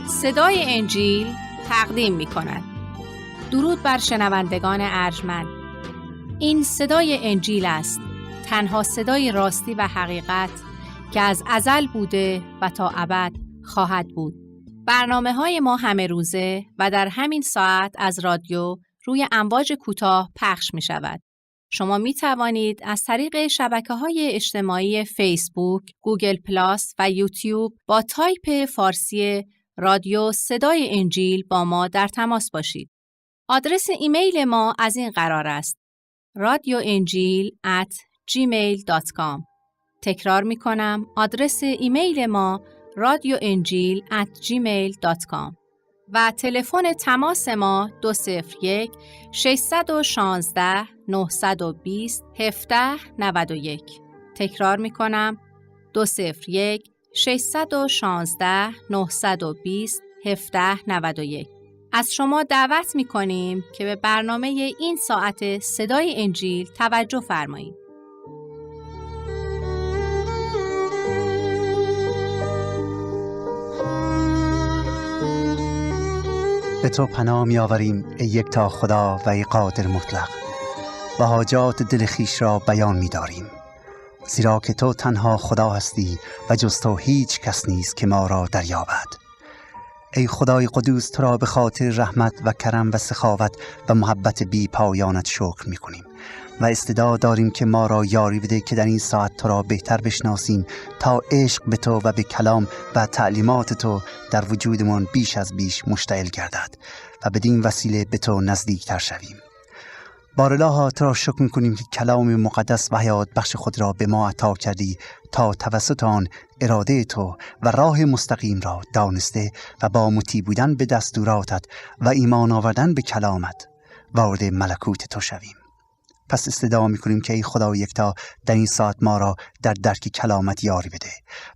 صدای انجیل تقدیم می کند. درود بر شنوندگان ارجمند. این صدای انجیل است، تنها صدای راستی و حقیقت که از ازل بوده و تا ابد خواهد بود. برنامه‌های ما همه روزه و در همین ساعت از رادیو روی امواج کوتاه پخش می شود. شما می توانید از طریق شبکه‌های اجتماعی فیسبوک، گوگل پلاس و یوتیوب با تایپ فارسی رادیو صدای انجیل با ما در تماس باشید. آدرس ایمیل ما از این قرار است: radioenjil@gmail.com. تکرار می کنم، آدرس ایمیل ما radioenjil@gmail.com و تلفن تماس ما 201 616 920 1791. تکرار می کنم، 201 616 920 1791. از شما دعوت می کنیم که به برنامه این ساعت صدای انجیل توجه فرمایید. به تو پناه می آوریم ای یکتا خدا و ای قادر مطلق و حاجات دل خویش را بیان می داریم، زیرا که تو تنها خدا هستی و جز تو هیچ کس نیست که ما را دریابد. ای خدای قدوس، تو را به خاطر رحمت و کرم و سخاوت و محبت بی پایانت شکر می کنیم و استعداد داریم که ما را یاری بده که در این ساعت تو را بهتر بشناسیم تا عشق به تو و به کلام و تعلیمات تو در وجودمان بیش از بیش مشتعل گردد و بدین وسیله به تو نزدیکتر شویم. بارالله تو را شکر می‌کنیم که کلام مقدس و حیات بخش خود را به ما عطا کردی تا توسط آن اراده تو و راه مستقیم را دانسته و با مطیع بودن به دستوراتت و ایمان آوردن به کلامت وارد ملکوت تو شویم. پس استدعا می‌کنیم که ای خدا یکتا در این ساعت ما را در درک کلامت یاری بده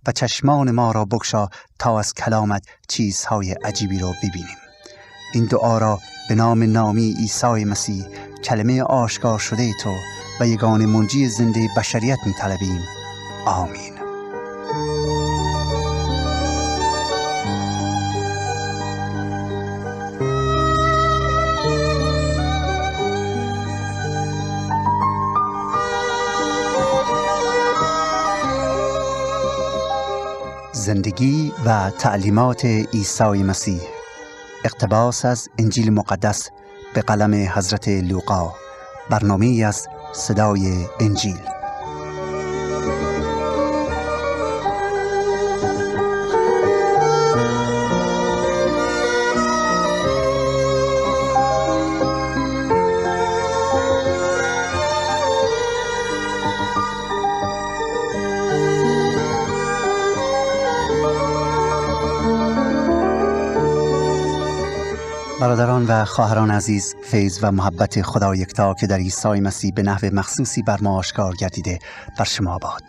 و چشمان ما را بگشا تا از کلامت چیزهای عجیبی را ببینیم. این دعا را به نام نامی عیسی مسیح، کلمه آشکار شده تو و یگانه منجی زنده بشریت می‌طلبیم. آمین. زندگی و تعلیمات عیسی مسیح. اقتباس از انجیل مقدس به قلم حضرت لوقا. برنامه‌ای از صدای انجیل. برادران و خواهران عزیز، فیض و محبت خدا یکتا که در عیسی مسیح به نحو مخصوصی بر ما آشکار گردیده بر شما باد.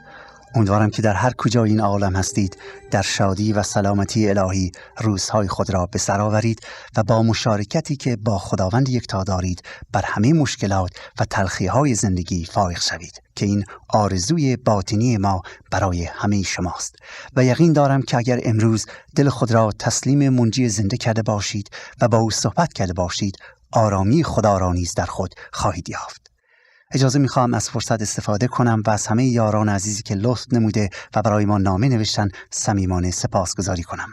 امیدوارم که در هر کجای این عالم هستید در شادی و سلامتی الهی روزهای خود را به سر آورید و با مشارکتی که با خداوند یکتا دارید بر همه مشکلات و تلخی‌های زندگی فائق شوید که این آرزوی باطنی ما برای همه شماست و یقین دارم که اگر امروز دل خود را تسلیم منجی زنده کرده باشید و با او صحبت کرده باشید، آرامی خدا را نیز در خود خواهید یافت. اجازه میخوام از فرصت استفاده کنم و از همه یاران عزیزی که لطف نموده و برای ما نامه نوشتن صمیمانه سپاسگزاری کنم.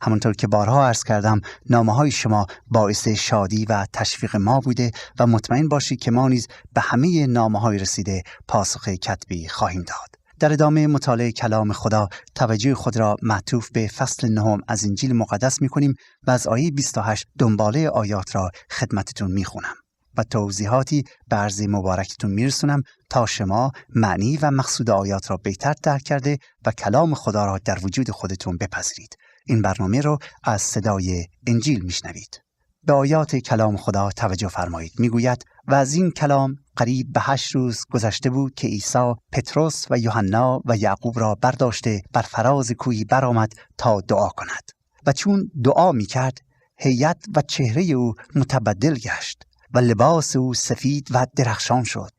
همونطور که بارها عرض کردم، نامه‌های شما باعث شادی و تشویق ما بوده و مطمئن باشید که ما نیز به همه نامه‌های رسیده پاسخ کتبی خواهیم داد. در ادامه مطالعه کلام خدا توجه خود را معطوف به فصل 9 از انجیل مقدس می‌کنیم و از آیه 28 دنباله آیات را خدمتتون می‌خونم و توضیحاتی به عرض مبارکتون میرسونم تا شما معنی و مقصود آیات را بهتر درک کرده و کلام خدا را در وجود خودتون بپذیرید. این برنامه رو از صدای انجیل میشنوید. به آیات کلام خدا توجه فرمایید. میگوید: و از این کلام قریب به 8 روز گذشته بود که عیسی پتروس و یوحنا و یعقوب را برداشته بر فراز کوهی برآمد تا دعا کند. و چون دعا میکرد، هیئت و چهره او متبدل گشت و لباس او سفید و درخشان شد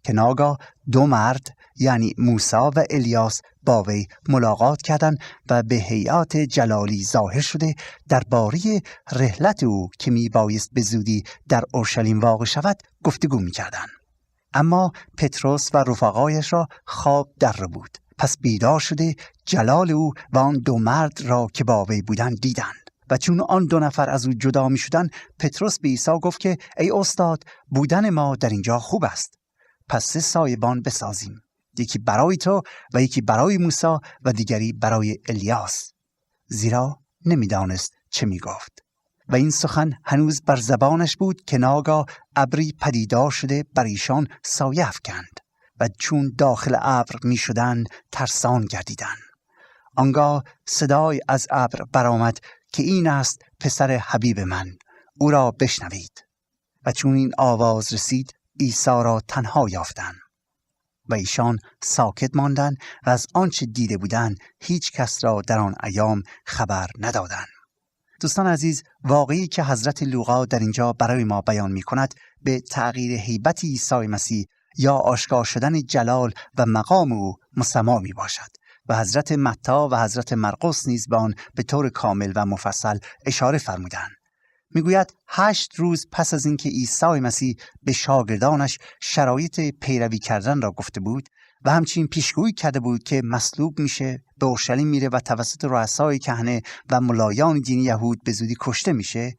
که ناگاه 2 مرد یعنی موسی و الیاس با وی ملاقات کردند و به هیئات جلالی ظاهر شده درباره رحلت او که می بایست به زودی در اورشلیم واقع شود گفتگو می کردند. اما پتروس و رفقایش را خواب در بود. پس بیدار شده جلال او و آن دو مرد را که با وی بودند دیدند. و چون آن دو نفر از او جدا می شدند، پتروس به عیسی گفت که ای استاد، بودن ما در اینجا خوب است. پس 3 سایبان بسازیم، یکی برای تو و یکی برای موسی و دیگری برای الیاس. زیرا نمیدانست چه می گفت. و این سخن هنوز بر زبانش بود که ناگاه ابری پدیدار شده بر ایشان سایه افکند و چون داخل ابر می شدند ترسان گردیدند. آنگاه صدای از ابر برآمد که این است پسر حبیب من، او را بشنوید. و چون این آواز رسید عیسی را تنها یافتند و ایشان ساکت ماندند و از آنچه دیده بودند هیچ کس را در آن ایام خبر ندادند. دوستان عزیز، واقعی که حضرت لوقا در اینجا برای ما بیان می کند به تغییر هیبت عیسی مسیح یا آشکار شدن جلال و مقام او مسما می باشد و حضرت متی و حضرت مرقس نیز به آن به طور کامل و مفصل اشاره فرمودند. میگوید 8 روز پس از اینکه عیسی مسیح به شاگردانش شرایط پیروی کردن را گفته بود و همچنین پیشگویی کرده بود که مصلوب میشه، به اورشلیم میره و توسط رؤسای کهنه و ملایان دین یهود به زودی کشته میشه،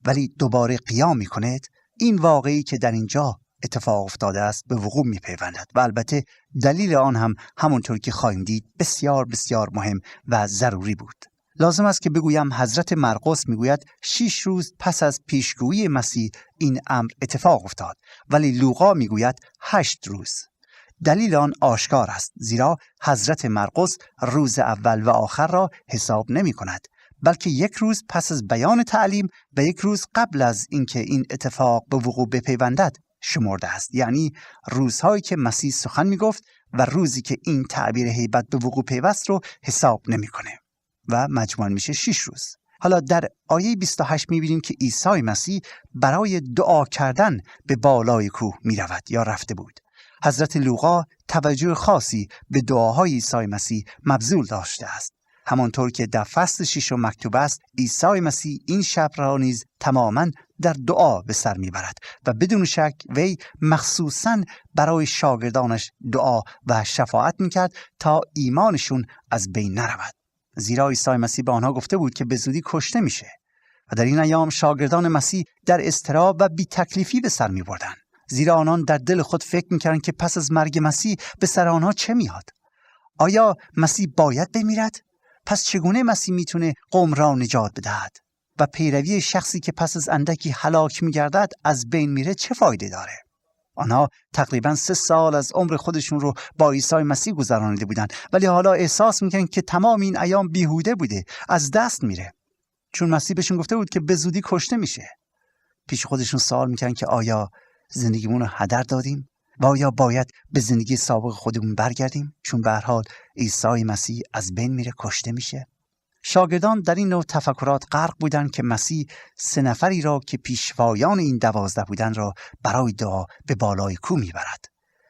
ولی دوباره قیام میکنه. این واقعی که در اینجا اتفاق افتاده است به وقوع میپیوندد و البته دلیل آن هم همونطور که خواهیم دید بسیار بسیار مهم و ضروری بود. لازم است که بگویم حضرت مرقس میگوید 6 روز پس از پیشگویی مسیح این امر اتفاق افتاد، ولی لوقا میگوید 8 روز. دلیل آن آشکار است، زیرا حضرت مرقس روز اول و آخر را حساب نمی کند، بلکه 1 روز پس از بیان تعلیم و 1 روز قبل از اینکه این اتفاق به وقوع بپیوندد شمرده است. یعنی روزهایی که مسیح سخن می گفت و روزی که این تعبیر هیبت به وقوع پیوست رو حساب نمی کنه و مجموعاً میشه 6 روز. حالا در آیه 28 می‌بینیم که عیسی مسیح برای دعا کردن به بالای کوه می‌رود یا رفته بود. حضرت لوقا توجه خاصی به دعاهای عیسی مسیح مبذول داشته است. همانطور که در فصل 6 مکتوب است، عیسی مسیح این شب را نیز تماماً در دعا به سر می‌برد و بدون شک وی مخصوصاً برای شاگردانش دعا و شفاعت می‌کرد تا ایمانشون از بین نرود. زیرا عیسی مسیح به آنها گفته بود که به زودی کشته میشه و در این ایام شاگردان مسیح در اضطراب و بی تکلیفی به سر می بردن، زیرا آنان در دل خود فکر میکردن که پس از مرگ مسیح به سر آنها چه میاد؟ آیا مسیح باید بمیرد؟ پس چگونه مسیح میتونه قوم را نجات بدهد؟ و پیروی شخصی که پس از اندکی هلاک میگردد از بین میره چه فایده داره؟ آنها تقریباً 3 سال از عمر خودشون رو با عیسی مسیح گذرانیده بودند، ولی حالا احساس میکنن که تمام این ایام بیهوده بوده، از دست میره، چون مسیح بهشون گفته بود که به زودی کشته میشه. پیش خودشون سوال میکنن که آیا زندگیمون رو هدر دادیم و آیا باید به زندگی سابق خودمون برگردیم، چون به هر حال عیسی مسیح از بین میره، کشته میشه. شاگردان در این نوع تفکرات غرق بودند که مسیح 3 نفری را که پیشوایان این 12 بودند را برای دعا به بالای کوه میبرد.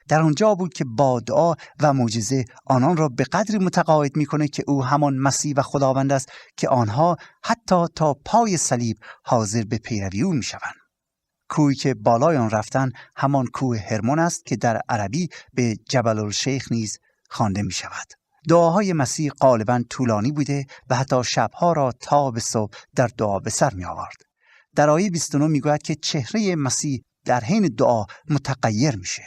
در آنجا بود که با دعا و معجزه آنان را به قدری متقاعد میکنه که او همان مسیح و خداوند است که آنها حتی تا پای صلیب حاضر به پیروی او میشوند. کوهی که بالای آن رفتن همان کوه هرمون است که در عربی به جبل الشیخ نیز خوانده میشود. دعاهای مسیح غالباً طولانی بوده و حتی شبها را تا به صبح در دعا به سر می آورد. در آیه 29 می گوید که چهره مسیح در حین دعا متغیر میشه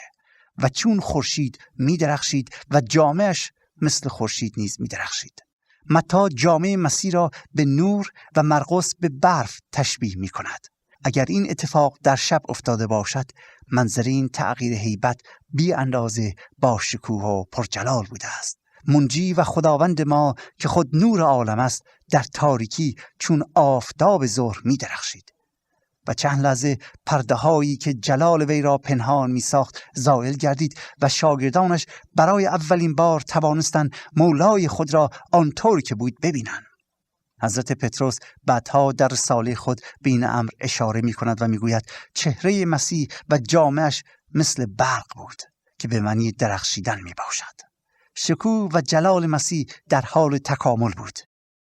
و چون خورشید می درخشید و جامهش مثل خورشید نیز می درخشید. متی جامه مسیح را به نور و مرقس به برف تشبیه می کند. اگر این اتفاق در شب افتاده باشد، منظر این تغییر هیبت بی اندازه با شکوه و پرجلال بوده است. منجی و خداوند ما که خود نور عالم است در تاریکی چون آفتاب ظهر می درخشید و چند لحظه پرده هایی که جلال وی را پنهان می ساخت زائل گردید و شاگردانش برای اولین بار توانستند مولای خود را آنطور که بود ببینند. حضرت پتروس بعدها در رساله خود به این امر اشاره می کند و می گوید چهره مسیح و جامهش مثل برق بود که به معنی درخشیدن می باشد. شکوه و جلال مسیح در حال تکامل بود.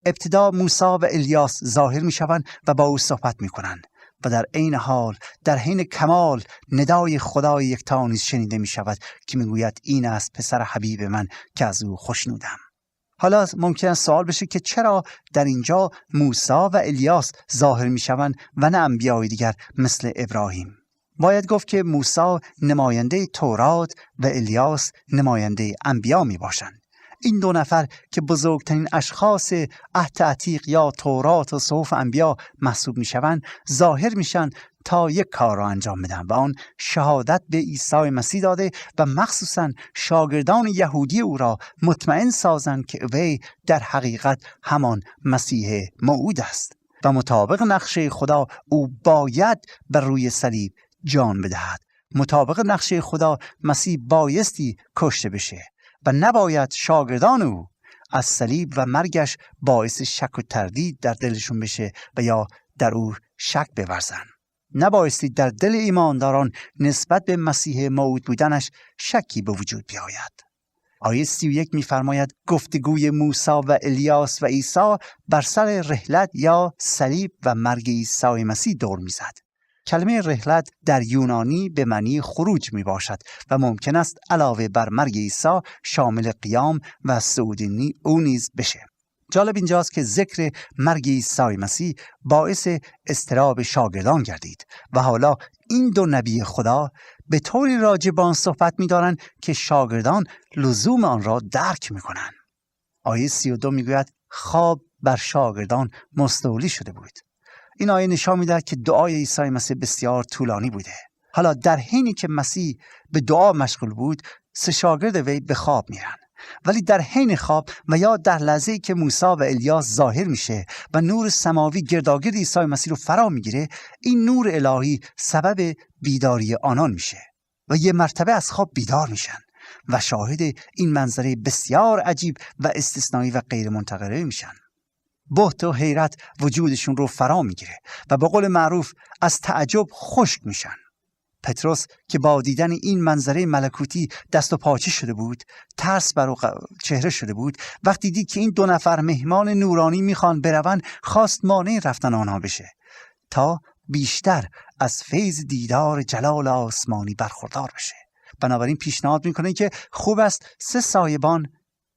ابتدا موسی و الیاس ظاهر می شوند و با او صحبت می کنند و در عین حال در حین کمال ندای خدای یکتا نیز شنیده می شود که می گوید این است پسر حبیب من که از او خوشنودم. حالا ممکن است سوال بشه که چرا در اینجا موسی و الیاس ظاهر می شوند و نه انبیای دیگر مثل ابراهیم؟ باید گفت که موسی نماینده تورات و الیاس نماینده انبیا می باشند. این دو نفر که بزرگترین اشخاص عهد عتیق یا تورات و صحف انبیا محسوب می شوند ظاهر میشن تا یک کار را انجام بدن و آن شهادت به عیسی مسیح داده و مخصوصا شاگردان یهودی او را مطمئن سازند که وی در حقیقت همان مسیح موعود است و مطابق نقشه خدا او باید بر روی صلیب جان بدهد. مطابق نقشه خدا مسیح بایستی کشته بشه و نباید شاگردان او از صلیب و مرگش باعث شک و تردید در دلشون بشه و یا در او شک بورزن. نبایستی در دل ایمانداران نسبت به مسیح موعود بودنش شکی به وجود بیاید. آیه 31 می‌فرماید گفتگوی موسی و الیاس و عیسی بر سر رحلت یا صلیب و مرگ عیسی مسیح دور می‌زد. کلمه رحلت در یونانی به معنی خروج می باشد و ممکن است علاوه بر مرگ عیسی شامل قیام و صعود او نیز بشه. جالب اینجاست که ذکر مرگ عیسی مسیح باعث اضطراب شاگردان گردید و حالا این دو نبی خدا به طوری راجع به آن صحبت می دارند که شاگردان لزوم آن را درک می کنند. آیه 32 می گوید خواب بر شاگردان مستولی شده بود. این آیه نشان می‌دهد که دعای عیسی مسیح بسیار طولانی بوده. حالا در حینی که مسیح به دعا مشغول بود، سه شاگرد وی به خواب میرن. ولی در حین خواب و یا در لحظه‌ای که موسی و الیاس ظاهر میشه و نور سماوی گرداگرد عیسی مسیح رو فرا میگیره، این نور الهی سبب بیداری آنان میشه و یه مرتبه از خواب بیدار میشن و شاهد این منظره بسیار عجیب و استثنایی و غیر منتظره میشن. بهت و حیرت وجودشون رو فرا میگیره و به قول معروف از تعجب خشک میشن. پتروس که با دیدن این منظره ملکوتی دست و پاچه شده بود، ترس بر او چهره شده بود، وقتی دید که این دو نفر مهمان نورانی میخوان برون، خواست مانع رفتن آنها بشه تا بیشتر از فیض دیدار جلال آسمانی برخوردار بشه. بنابراین پیشنهاد میکنه که خوب است سه سایبان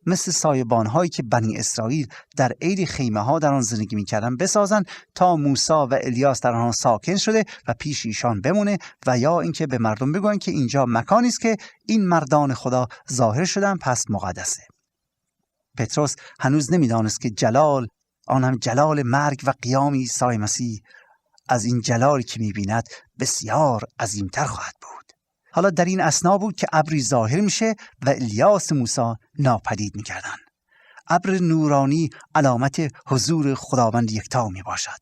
مثل سایبان‌هایی که بنی اسرائیل در عید خیمه ها در آن زندگی می‌کردند بسازن تا موسی و الیاس در آنها ساکن شده و پیش ایشان بمونه و یا اینکه به مردم بگوین که اینجا مکانی است که این مردان خدا ظاهر شدن پس مقدسه. پتروس هنوز نمی‌دانست که جلال، آن هم جلال مرگ و قیام عیسی مسیح، از این جلالی که می‌بیند بسیار عظیم‌تر خواهد بود. حالا در این اثنا بود که ابری ظاهر میشه و الیاس موسی ناپدید میکردن. ابر نورانی علامت حضور خداوند یکتا می باشد.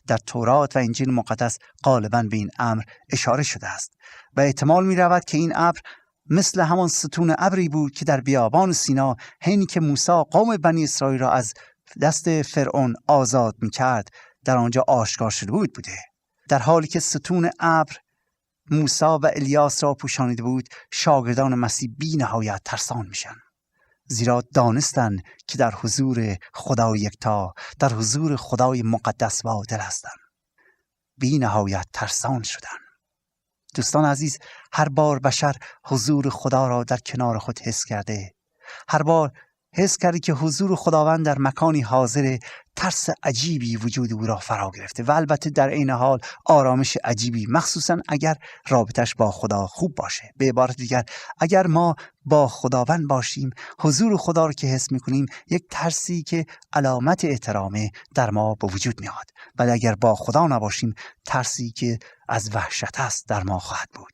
در تورات و انجیل مقدس غالباً به این امر اشاره شده است و احتمال می رود که این ابر مثل همان ستون ابری بود که در بیابان سینا حینی که موسی قوم بنی اسرائیل را از دست فرعون آزاد می کرد در آنجا آشکار شده بوده. در حالی که ستون ابر موسی و الیاس را پوشانیده بود، شاگردان مسیح بی نهایت ترسان میشن، زیرا دانستن که در حضور خدای یکتا، در حضور خدای مقدس و عادل هستن. بی نهایت ترسان شدن. دوستان عزیز، هر بار بشر حضور خدا را در کنار خود حس کرده، هر بار حس کردی که حضور خداوند در مکانی حاضر، ترس عجیبی وجود او را فرا گرفته و البته در عین حال آرامش عجیبی، مخصوصا اگر رابطش با خدا خوب باشه. به عبارت دیگر، اگر ما با خداوند باشیم، حضور خدا رو که حس میکنیم، یک ترسی که علامت احترامه در ما به وجود میاد. ولی اگر با خدا نباشیم، ترسی که از وحشت است در ما خواهد بود.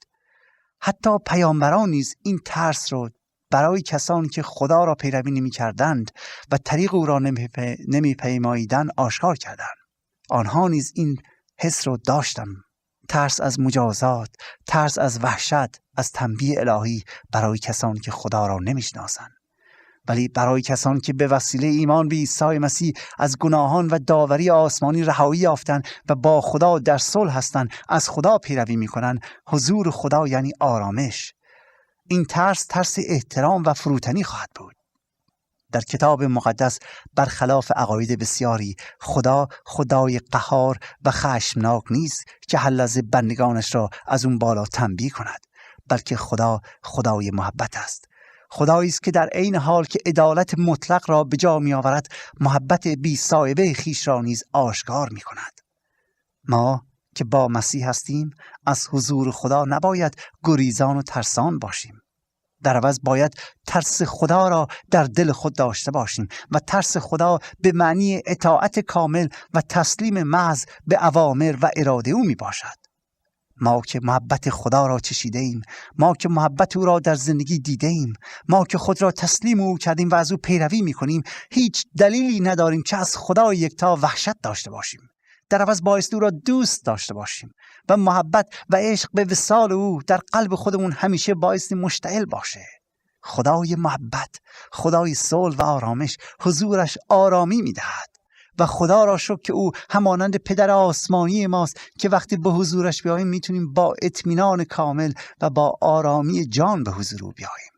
حتی پیامبران نیز این ترس رو برای کسانی که خدا را پیروی نمی‌کردند و طریق او را نمی‌پیماییدند آشکار کردند. آنها نیز این حس را داشتند. ترس از مجازات، ترس از وحشت، از تنبیه الهی برای کسانی که خدا را نمی‌شناسند. ولی برای کسانی که به وسیله ایمان به عیسی مسیح از گناهان و داوری آسمانی رهایی یافتند و با خدا در صلح هستند، از خدا پیروی می‌کنند، حضور خدا یعنی آرامش. این ترس احترام و فروتنی خواهد بود. در کتاب مقدس برخلاف عقاید بسیاری خدا خدای قهار و خشمناک نیست که هر لحظه بندگانش را از اون بالا تنبیه کند، بلکه خدا خدای محبت است. خدایی است که در عین حال که عدالت مطلق را به جا می آورد، محبت بی سایبه خویش را نیز آشکار می کند. ما که با مسیح هستیم از حضور خدا نباید گریزان و ترسان باشیم. در عوض باید ترس خدا را در دل خود داشته باشیم و ترس خدا به معنی اطاعت کامل و تسلیم محض به اوامر و اراده او می باشد. ما که محبت خدا را چشیده ایم، ما که محبت او را در زندگی دیده ایم، ما که خود را تسلیم او کردیم و از او پیروی می کنیم، هیچ دلیلی نداریم که از خدای یکتا وحشت داشته باشیم. در عوض بایستی او را دوست داشته باشیم و محبت و عشق به وصال او در قلب خودمون همیشه بایستی مشتعل باشه. خدای محبت، خدای صلح و آرامش، حضورش آرامی میدهد و خدا را شکر که او همانند پدر آسمانی ماست که وقتی به حضورش بیاییم میتونیم با اطمینان کامل و با آرامی جان به حضور او بیاییم.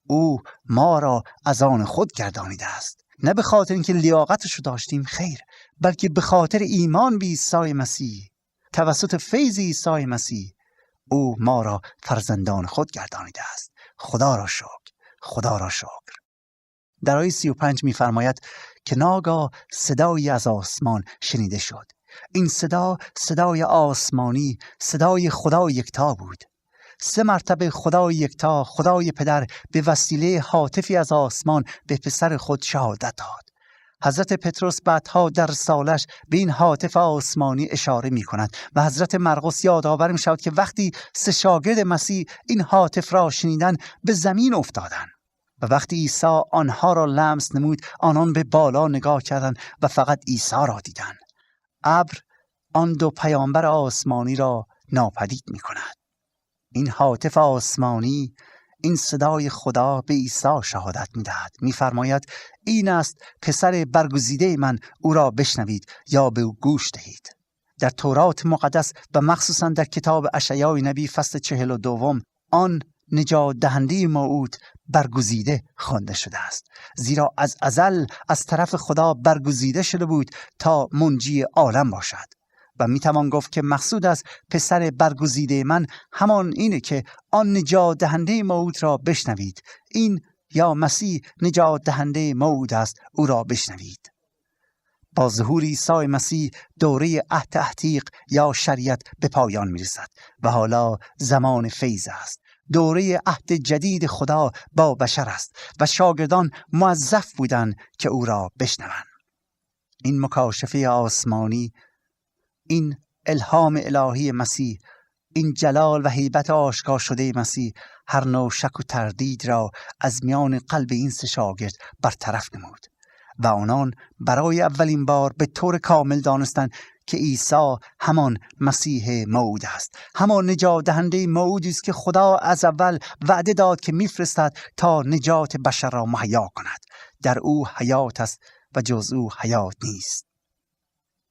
او ما را از آن خود گردانیده است، نه به خاطر اینکه لیاقتش رو داشتیم، خیر، بلکه به خاطر ایمان به عیسی مسیح. توسط فیض عیسی مسیح او ما را فرزندان خود گردانیده است. خدا را شکر، خدا را شکر. در آیه 35 می‌فرماید که ناگاه صدایی از آسمان شنیده شد. این صدا صدای آسمانی، صدای خدای یکتا بود. 3 مرتبه خدای یکتا، خدای پدر، به وسیله هاتفی از آسمان به پسر خود شهادت داد. حضرت پتروس بعدها در رسالش به این هاتف آسمانی اشاره می کند و حضرت مرقس یادآور می شود که وقتی 3 شاگرد مسیح این هاتف را شنیدن به زمین افتادند و وقتی عیسی آنها را لمس نمود، آنان به بالا نگاه کردند و فقط عیسی را دیدند. ابر آن 2 پیامبر آسمانی را ناپدید می کند. این هاتف آسمانی، این صدای خدا به عیسی شهادت می‌دهد. می‌فرماید این است پسر برگزیده من، او را بشنوید یا به او گوش دهید. در تورات مقدس و مخصوصا در کتاب اشعیا نبی فصل 42 آن نجات دهنده موعود برگزیده خوانده شده است، زیرا از ازل از طرف خدا برگزیده شده بود تا منجی عالم باشد. و میتوان گفت که مقصود از پسر برگزیده من همان اینه که آن نجات دهنده موعود را بشنوید. این یا مسیح نجات دهنده موعود است، او را بشنوید. با ظهور عیسی مسیح دوره عهد عتیق یا شریعت به پایان میرسد و حالا زمان فیض است. دوره عهد جدید خدا با بشر است و شاگردان موظف بودند که او را بشنوند. این مکاشفه آسمانی، این الهام الهی مسیح، این جلال و هیبت آشکار شده مسیح هر نوع شک و تردید را از میان قلب این 3 شاگرد برطرف نمود و آنان برای اولین بار به طور کامل دانستند که عیسی همان مسیح موعود است، همان نجات دهنده موعودی است که خدا از اول وعده داد که میفرستد تا نجات بشر را مهیا کند. در او حیات است و جز او حیات نیست.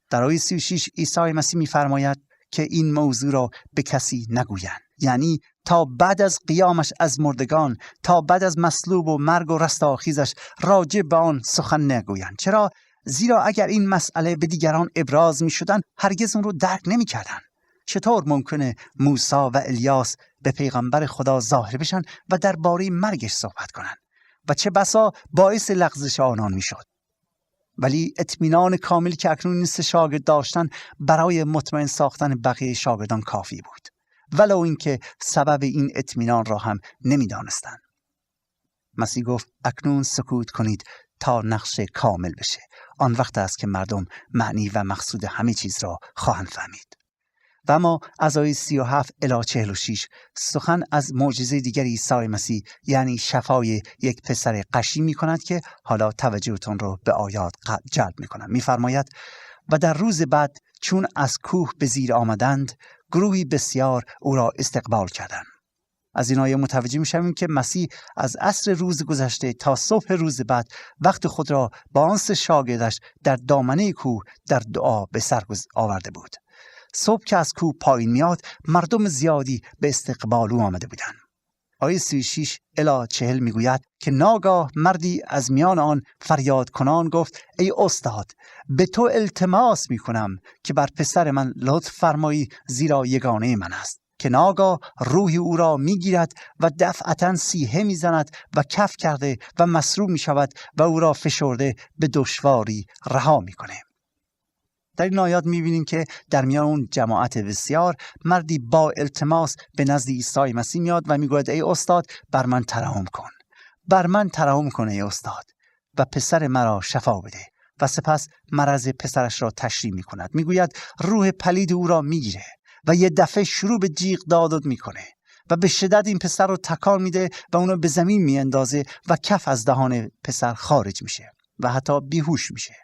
در آیه 36 عیسی مسیح می‌فرماید که این موضوع را به کسی نگویند، یعنی تا بعد از قیامش از مردگان، تا بعد از مصلوب و مرگ و رستاخیزش راجع به آن سخن نگویند. چرا؟ زیرا اگر این مسئله به دیگران ابراز می‌شدند هرگز اون رو درک نمی‌کردند. چطور ممکنه موسی و الیاس به پیغمبر خدا ظاهر بشن و درباره مرگش صحبت کنند و چه بسا باعث لغزش آنان می‌شد. ولی اطمینان کاملی که اکنون این 3 شاگرد داشتن برای مطمئن ساختن بقیه شاگردان کافی بود، ولو اینکه سبب این اطمینان را هم نمی‌دانستند. مسیح گفت اکنون سکوت کنید تا نقشه کامل بشه. آن وقت است که مردم معنی و مقصود همه چیز را خواهند فهمید. و اما از آیه 37 الی 46 سخن از معجزه دیگر عیسی مسیح، یعنی شفای یک پسر غشی می کند که حالا توجهتون رو به آیات جلب می کند. می فرماید و در روز بعد چون از کوه به زیر آمدند گروهی بسیار او را استقبال کردند. از این آیه متوجه می شویم که مسیح از عصر روز گذشته تا صبح روز بعد وقت خود را با آن 3 شاگردش در دامنه کوه در دعا به سر آورده بود. صبح که از کوه پایین میاد مردم زیادی به استقبال او آمده بودند. آیه 36 الی 40 میگوید که ناگاه مردی از میان آن فریاد کنان گفت ای استاد، به تو التماس میکنم که بر پسر من لطف فرمایی، زیرا یگانه من است. که ناگاه روحی او را میگیرد و دفعتا سیحه میزند و کف کرده و مسروع میشود و او را فشرده به دشواری رها میکنه. در این آیات میبینیم که در میان اون جماعت بسیار مردی با التماس به نزد عیسی مسیح میاد و میگوید ای استاد، بر من ترحم کن، بر من ترحم کن ای استاد و پسر مرا شفا بده. و سپس مرض پسرش را تشریح میکند. میگوید روح پلید او را میگیره و یه دفعه شروع به جیغ داد میکنه و به شدت این پسر رو تکان میده و اونو به زمین میاندازه و کف از دهان پسر خارج میشه و حتی بیهوش میشه.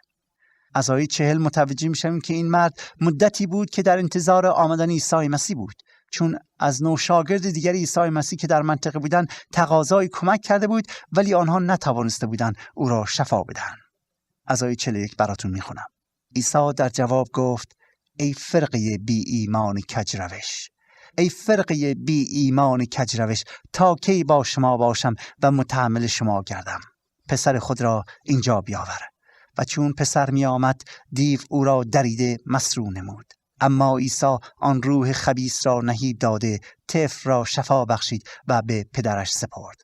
از آیه 40 متوجه میشیم که این مرد مدتی بود که در انتظار آمدن عیسی مسیح بود، چون از نوشاگرد دیگر عیسی مسیح که در منطقه بودن تقاضای کمک کرده بود، ولی آنها نتوانسته بودند او را شفا بدن. از آیه 41 براتون میخونم. عیسی در جواب گفت ای فرقه بی ایمان کجروش، ای فرقه بی ایمان کجروش، تا کی با شما باشم و متحمل شما گردم؟ پسر خود را اینجا بیاور. و چون پسر می آمد، دیو او را دریده مسروع نمود. اما عیسی آن روح خبیث را نهیب داده، طفل را شفا بخشید و به پدرش سپرد.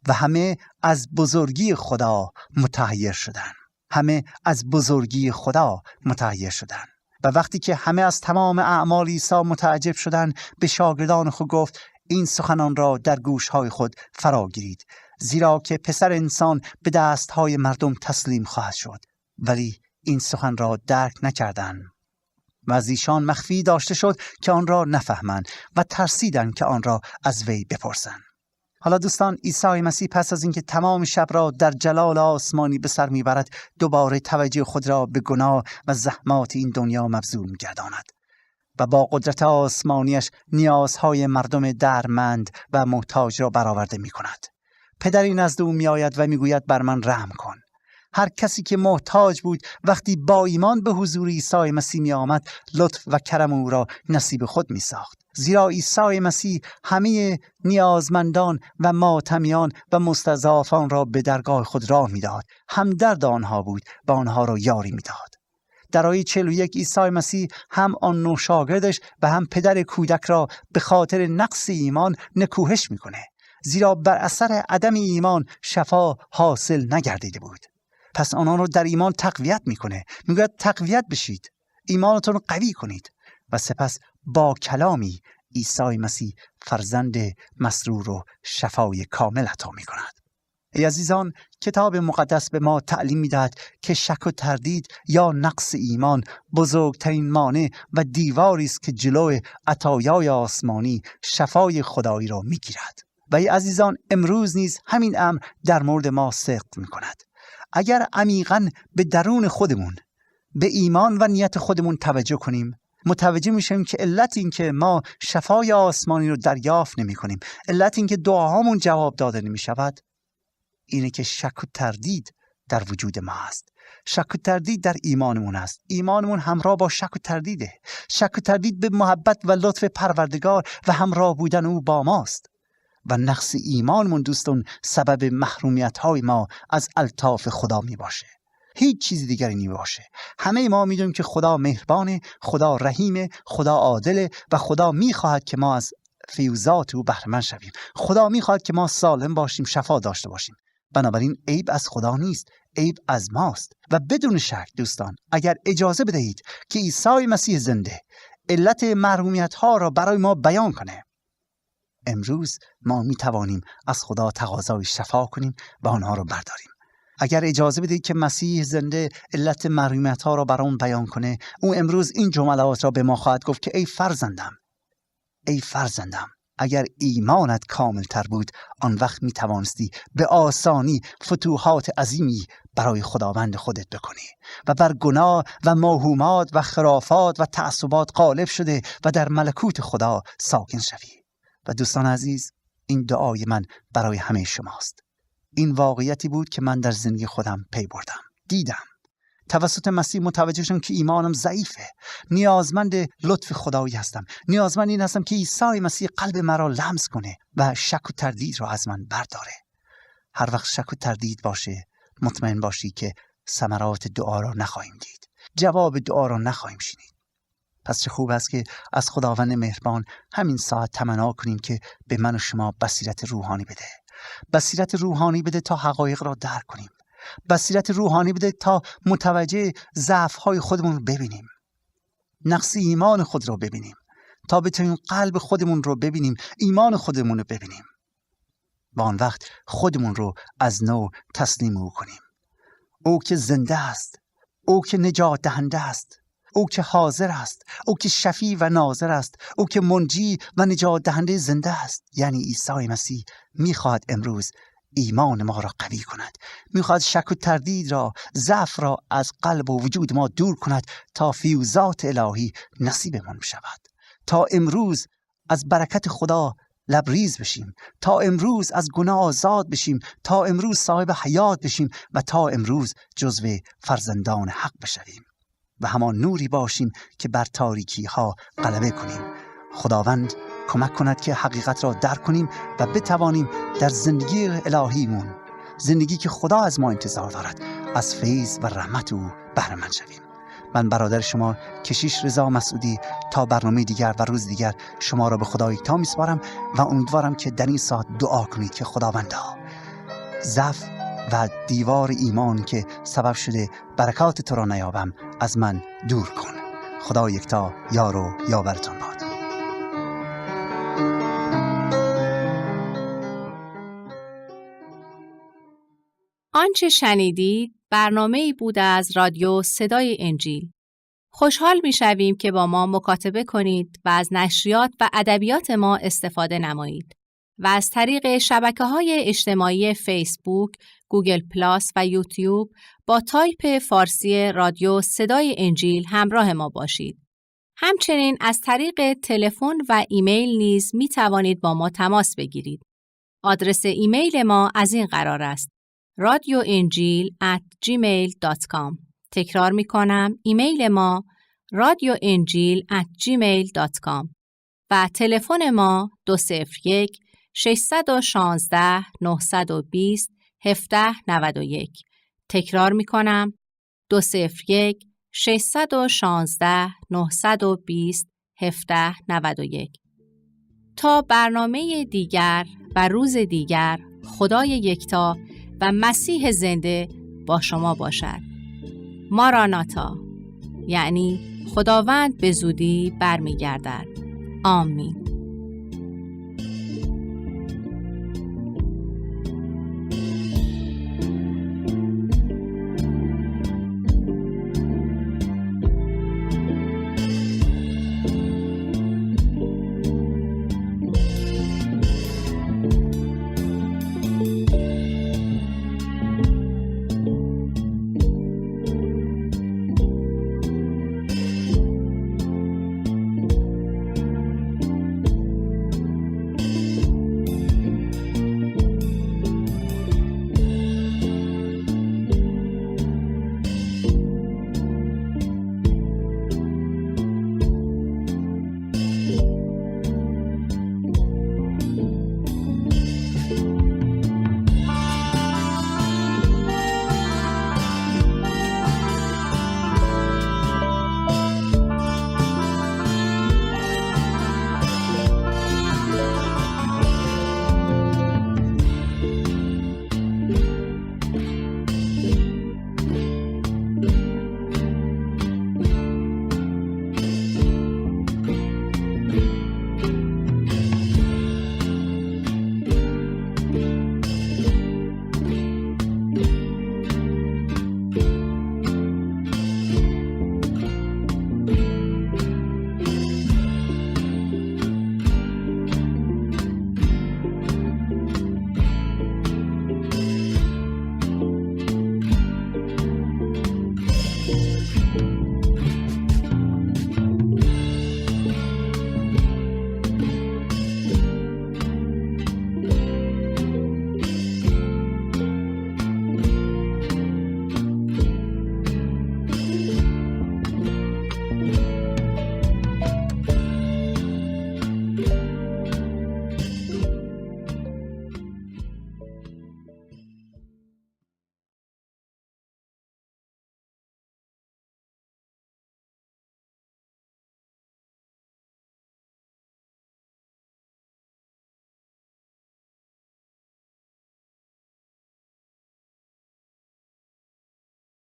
و همه از بزرگی خدا متحیر شدند. همه از بزرگی خدا متحیر شدند. و وقتی که همه از تمام اعمال عیسی متعجب شدند، به شاگردان خود گفت این سخنان را در گوشهای خود فرا گیرید، زیرا که پسر انسان به دستهای مردم تسلیم خواهد شد. ولی این سخن را درک نکردند و از ایشان مخفی داشته شد که آن را نفهمند و ترسیدند که آن را از وی بپرسند. حالا دوستان، عیسی مسیح پس از اینکه تمام شب را در جلال آسمانی به سر میبرد، دوباره توجه خود را به گناه و زحمات این دنیا مبذول میگرداند و با قدرت آسمانیش نیازهای مردم درمند و محتاج را برآورده میکند. پدری نزد او میآید و میگوید بر من رحم کن. هر کسی که محتاج بود وقتی با ایمان به حضور عیسی مسیح می آمد، لطف و کرم او را نصیب خود می ساخت. زیرا عیسی مسیح همه نیازمندان و ماتمیان و مستضعفان را به درگاه خود راه می داد. همدرد آنها بود و آنها را یاری می داد. در آیه 41 عیسی مسیح هم آن نوشاگردش و هم پدر کودک را به خاطر نقص ایمان نکوهش می کنه. زیرا بر اثر عدم ایمان شفا حاصل نگردیده بود. پس آنان رو در ایمان تقویت میکنه. میگه تقویت بشید، ایمانتون رو قوی کنید. و سپس با کلامی عیسی مسیح فرزند مسرور رو شفای کامل عطا میکند. ای عزیزان، کتاب مقدس به ما تعلیم میدهد که شک و تردید یا نقص ایمان بزرگترین مانع و دیواری است که جلوی عطایای آسمانی شفای خدایی را میگیرد. و ای عزیزان، امروز نیز همین امر در مورد ما صدق میکند. اگر عمیقاً به درون خودمون، به ایمان و نیت خودمون توجه کنیم، متوجه میشیم که علت این که ما شفای آسمانی رو دریافت نمی کنیم، علت این که دعاهامون جواب داده نمی شود، اینه که شک و تردید در وجود ما است. شک و تردید در ایمانمون است. ایمانمون همراه با شک و تردیده. شک و تردید به محبت و لطف پروردگار و همراه بودن او با ماست. و نقص ایمانمون دوستان سبب محرومیت‌های ما از الطاف خدا می باشه. هیچ چیز دیگری نمی باشه. همه ما میدونیم که خدا مهربانه، خدا رحیمه، خدا عادله و خدا میخواهد که ما از فیوزات او بهره مند شویم. خدا میخواهد که ما سالم باشیم، شفا داشته باشیم. بنابراین عیب از خدا نیست، عیب از ماست. و بدون شک دوستان، اگر اجازه بدهید که عیسی مسیح زنده علت محرومیت‌ها را برای ما بیان کنه، امروز ما می توانیم از خدا تقاضای شفا کنیم و آنها را برداریم. اگر اجازه بدهید که مسیح زنده علت محرومیت‌ها را برام بیان کنه، او امروز این جملات را به ما خواهد گفت که ای فرزندم، ای فرزندم، اگر ایمانت کامل تر بود، آن وقت می توانستی به آسانی فتوحات عظیمی برای خداوند خودت بکنی و بر گناه و موهومات و خرافات و تعصبات غالب شده و در ملکوت خدا ساکن شوی. و دوستان عزیز، این دعای من برای همه شماست. این واقعیتی بود که من در زندگی خودم پی بردم، دیدم. توسط مسیح متوجه شدم که ایمانم ضعیفه. نیازمند لطف خدایی هستم. نیازمند این هستم که عیسی مسیح قلب مرا لمس کنه و شک و تردید را از من برداره. هر وقت شک و تردید باشه، مطمئن باشی که ثمرات دعا را نخواهیم دید. جواب دعا را نخواهیم شنید. پس چه خوب است که از خداوند مهربان همین ساعت تمنا کنیم که به من و شما بصیرت روحانی بده. بصیرت روحانی بده تا حقایق را درک کنیم. بصیرت روحانی بده تا متوجه ضعف‌های خودمون رو ببینیم. نقص ایمان خود را ببینیم. تا بتونیم قلب خودمون رو ببینیم، ایمان خودمون رو ببینیم. و آن وقت خودمون رو از نو تسلیم او کنیم. او که زنده است، او که نجات دهنده است، او که حاضر است، او که شفیع و ناظر است، او که منجی و نجات دهنده زنده است، یعنی عیسی مسیح میخواهد امروز ایمان ما را قوی کند. میخواهد شک و تردید را، ضعف را از قلب و وجود ما دور کند تا فیوزات الهی نصیبمان بشود. تا امروز از برکت خدا لبریز بشیم، تا امروز از گناه آزاد بشیم، تا امروز صاحب حیات بشیم و تا امروز جزو فرزندان حق بشویم و همان نوری باشیم که بر تاریکی ها غلبه کنیم. خداوند کمک کند که حقیقت را درک کنیم و بتوانیم در زندگی الهیمون، زندگی که خدا از ما انتظار دارد، از فیض و رحمت او بهره مند شویم. من برادر شما کشیش رضا مسعودی تا برنامه دیگر و روز دیگر شما را به خدا یکتا میسپارم و امیدوارم که در این ساعت دعا کنید که خداوندا ضعف و دیوار ایمان که سبب شده برکات تو را نیابم از من دور کن. خدا یکتا یار و یاورتان باد. آنچه شنیدید برنامه‌ای بود از رادیو صدای انجیل. خوشحال می‌شویم که با ما مکاتبه کنید و از نشریات و ادبیات ما استفاده نمایید و از طریق شبکه‌های اجتماعی فیسبوک، گوگل پلاس و یوتیوب با تایپ فارسی رادیو صدای انجیل همراه ما باشید. همچنین از طریق تلفن و ایمیل نیز می‌توانید با ما تماس بگیرید. آدرس ایمیل ما از این قرار است: radioenjil@gmail.com. تکرار می کنم، ایمیل ما radioenjil@gmail.com و تلفن ما 201 616 920 1791. تکرار می کنم، 201 616 920 1791. تا برنامه دیگر و روز دیگر، خدای یکتا و مسیح زنده با شما باشد. ماراناتا، یعنی خداوند به زودی برمیگردد. آمین.